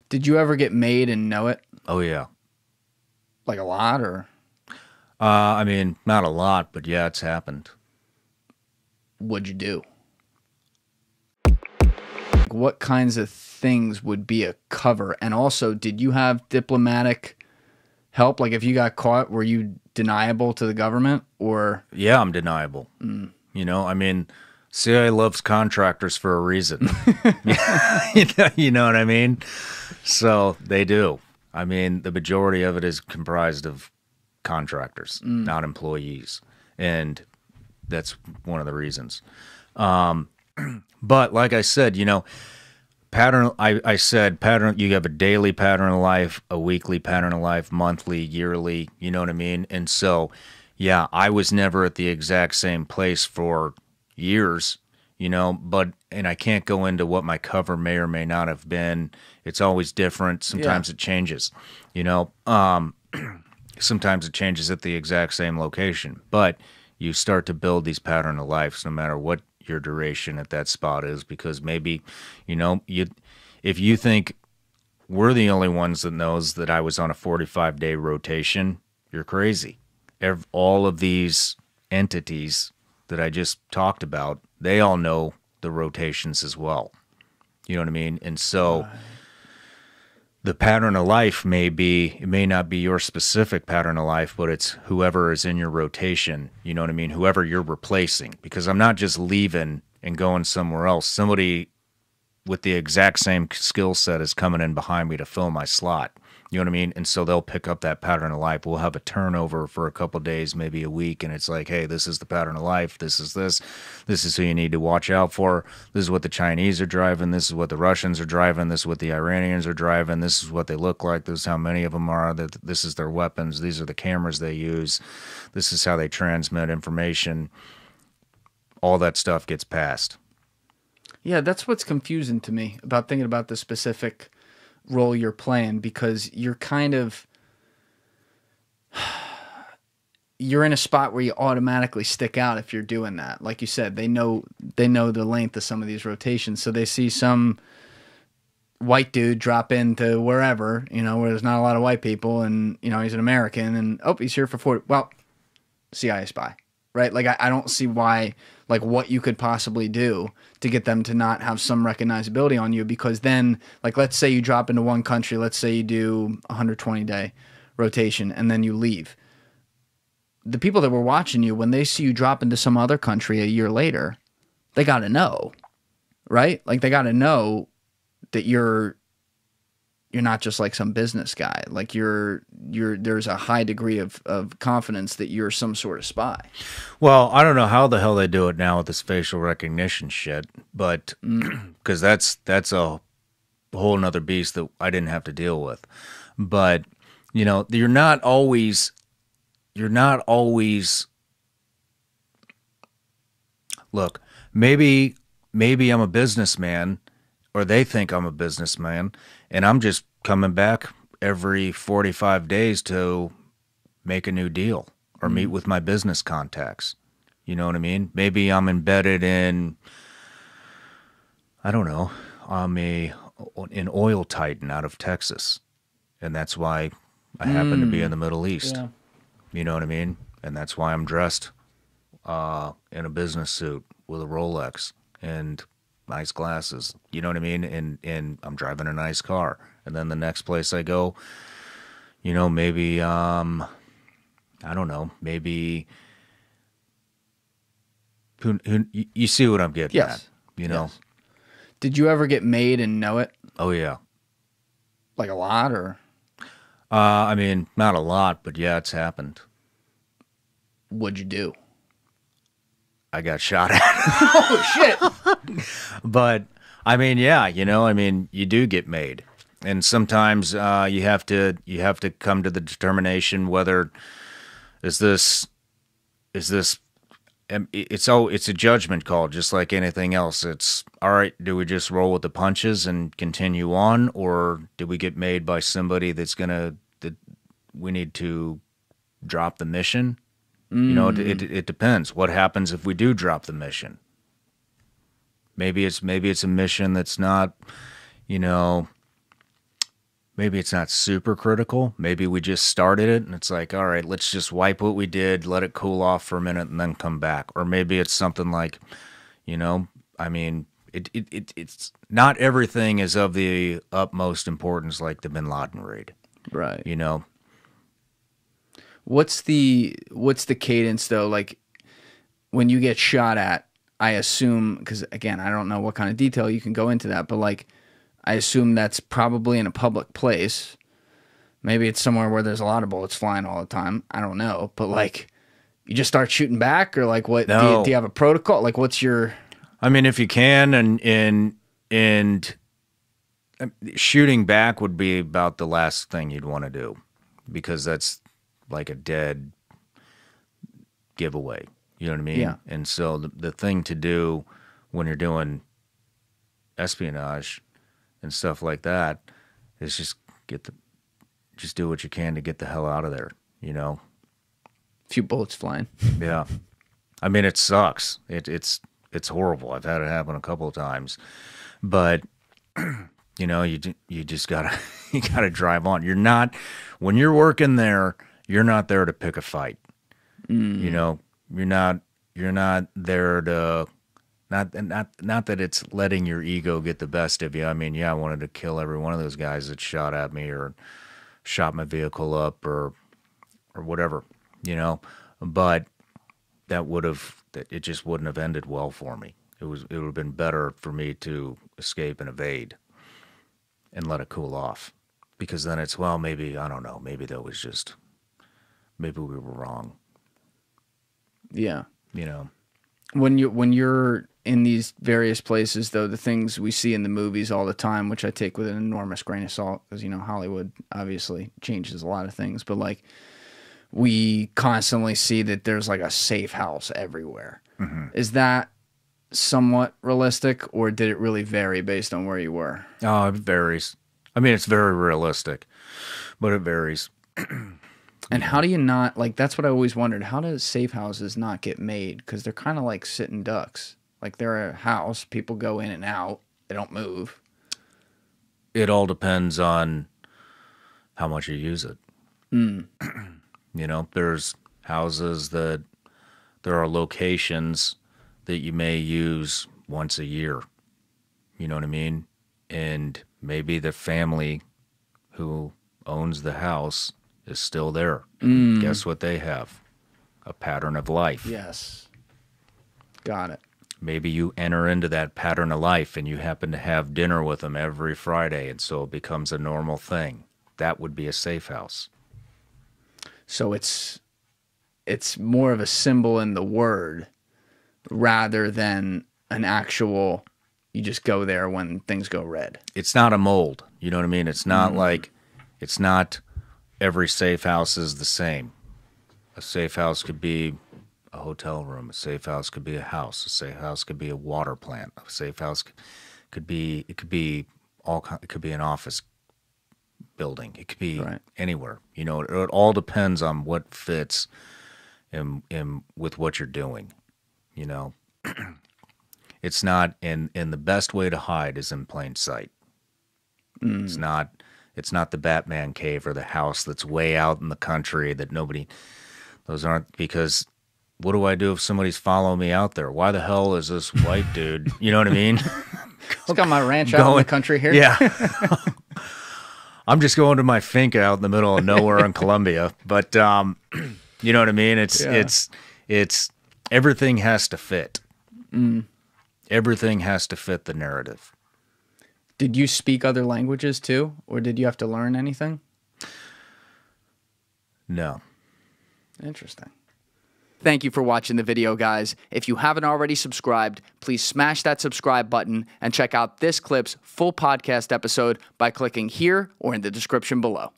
Did you ever get made and know it? Oh yeah. Like a lot, or I mean, not a lot, but yeah, it's happened. what'd you do? What kinds of things would be a cover? And also, did you have diplomatic help? Like if you got caught, were you deniable to the government or? Yeah, I'm deniable. You know, I mean, CIA loves contractors for a reason. You know what I mean? So they do. I mean, the majority of it is comprised of contractors, not employees. And that's one of the reasons. But like I said, you know, pattern, I said pattern, you have a daily pattern of life, a weekly pattern of life, monthly, yearly, you know what I mean? And so, yeah, I was never at the exact same place for years, you know, and I can't go into what my cover may or may not have been. It's always different. Sometimes it changes, you know. Sometimes it changes at the exact same location, but you start to build these pattern of lives no matter what your duration at that spot is, because maybe, you know, if you think we're the only ones that knows that I was on a 45-day rotation, you're crazy. All of these entities that I just talked about, they all know the rotations as well. You know what I mean? And so the pattern of life it may not be your specific pattern of life, but it's whoever is in your rotation, you know what I mean? Whoever you're replacing, because I'm not just leaving and going somewhere else. Somebody with the exact same skill set is coming in behind me to fill my slot. You know what I mean? And so they'll pick up that pattern of life. We'll have a turnover for a couple of days, maybe a week, and it's like, hey, this is the pattern of life. This is this. This is who you need to watch out for. This is what the Chinese are driving. This is what the Russians are driving. This is what the Iranians are driving. This is what they look like. This is how many of them are. This is their weapons. These are the cameras they use. This is how they transmit information. All that stuff gets passed. Yeah, that's what's confusing to me about thinking about the specific role you're playing, because you're kind of you're in a spot where you automatically stick out if you're doing that. Like you said, they know the length of some of these rotations, so they see some white dude drop into wherever, you know, where there's not a lot of white people, and you know he's an American, and oh, he's here for 40. Well, CIA spy, right? Like I don't see why, like what you could possibly do to get them to not have some recognizability on you, because then, like, let's say you drop into one country, let's say you do 120-day rotation, and then you leave. The people that were watching you, when they see you drop into some other country a year later, they got to know, right? Like they got to know that you're not just like some business guy. Like there's a high degree of confidence that you're some sort of spy. Well, I don't know how the hell they do it now with this facial recognition shit, but because that's a whole nother beast that I didn't have to deal with. But you know, you're not always. Look, maybe I'm a businessman, or they think I'm a businessman, and I'm just coming back every 45 days to make a new deal or meet with my business contacts. You know what I mean? Maybe I'm embedded in, I don't know, I'm an oil titan out of Texas, and that's why I happen to be in the Middle East. Yeah. You know what I mean? And that's why I'm dressed in a business suit with a Rolex and nice glasses. You know what I mean? And I'm driving a nice car. And then the next place I go, you know, maybe, I don't know, maybe, you see what I'm getting at, you know? Yes. Did you ever get made and know it? Oh, yeah. Like a lot, or? I mean, not a lot, but yeah, it's happened. What'd you do? I got shot at. Oh, shit. But, I mean, yeah, you know, I mean, you do get made. And sometimes you have to come to the determination whether it's a judgment call, just like anything else. It's all right, do we just roll with the punches and continue on, or do we get made by somebody that we need to drop the mission? You know, it depends. What happens if we do drop the mission? Maybe it's a mission that's not, you know, maybe it's not super critical. Maybe we just started it and it's like, all right, let's just wipe what we did, let it cool off for a minute and then come back. Or maybe it's something like, I mean, it's not everything is of the utmost importance like the Bin Laden raid. Right. What's the cadence though? Like when you get shot at, I assume, because again, I don't know what kind of detail you can go into that, but like I assume that's probably in a public place. Maybe it's somewhere where there's a lot of bullets flying all the time. I don't know, but like you just start shooting back, or like what? No. Do you have a protocol? Like what's your? I mean, if you can, and shooting back would be about the last thing you'd want to do, because that's like a dead giveaway. You know what I mean? Yeah. And so the thing to do when you're doing espionage and stuff like that is just just do what you can to get the hell out of there. A few bullets flying. Yeah. I mean, it sucks. It's horrible. I've had it happen a couple of times, but you just gotta you gotta drive on. When you're working there, you're not there to pick a fight. You're not there to not that it's letting your ego get the best of you. I mean, yeah, I wanted to kill every one of those guys that shot at me or shot my vehicle up or whatever, but it just wouldn't have ended well for me. It would have been better for me to escape and evade and let it cool off, because then it's, well, maybe, I don't know, maybe we were wrong. Yeah. When you're in these various places, though, the things we see in the movies all the time, which I take with an enormous grain of salt, because Hollywood obviously changes a lot of things, but like we constantly see that there's like a safe house everywhere. Mm-hmm. Is that somewhat realistic, or did it really vary based on where you were? Oh, it varies. I mean, it's very realistic, but it varies. And how do you not, like, that's what I always wondered. How do safe houses not get made? Because they're kind of like sitting ducks. Like, they're a house. People go in and out. They don't move. It all depends on how much you use it. Mm. There's houses there are locations that you may use once a year. You know what I mean? And maybe the family who owns the house is still there. Guess what they have? A pattern of life. Yes. Got it. Maybe you enter into that pattern of life and you happen to have dinner with them every Friday, and so it becomes a normal thing. That would be a safe house. So it's more of a symbol in the word rather than an actual, you just go there when things go red. It's not a mold. You know what I mean? It's not it's not every safe house is the same. A safe house could be a hotel room. A safe house could be a house. A safe house could be a water plant. A safe house could be an office building. It could be anywhere. It all depends on what fits in with what you're doing. It's not, and the best way to hide is in plain sight. It's not the Batman cave or the house that's way out in the country that those aren't, because what do I do if somebody's following me out there? Why the hell is this white dude? You know what I mean? It's got my ranch out in the country here. Yeah. I'm just going to my finca out in the middle of nowhere in Colombia. But, you know what I mean? It's everything has to fit. Everything has to fit the narrative. Did you speak other languages too, or did you have to learn anything? No. Interesting. Thank you for watching the video, guys. If you haven't already subscribed, please smash that subscribe button and check out this clip's full podcast episode by clicking here or in the description below.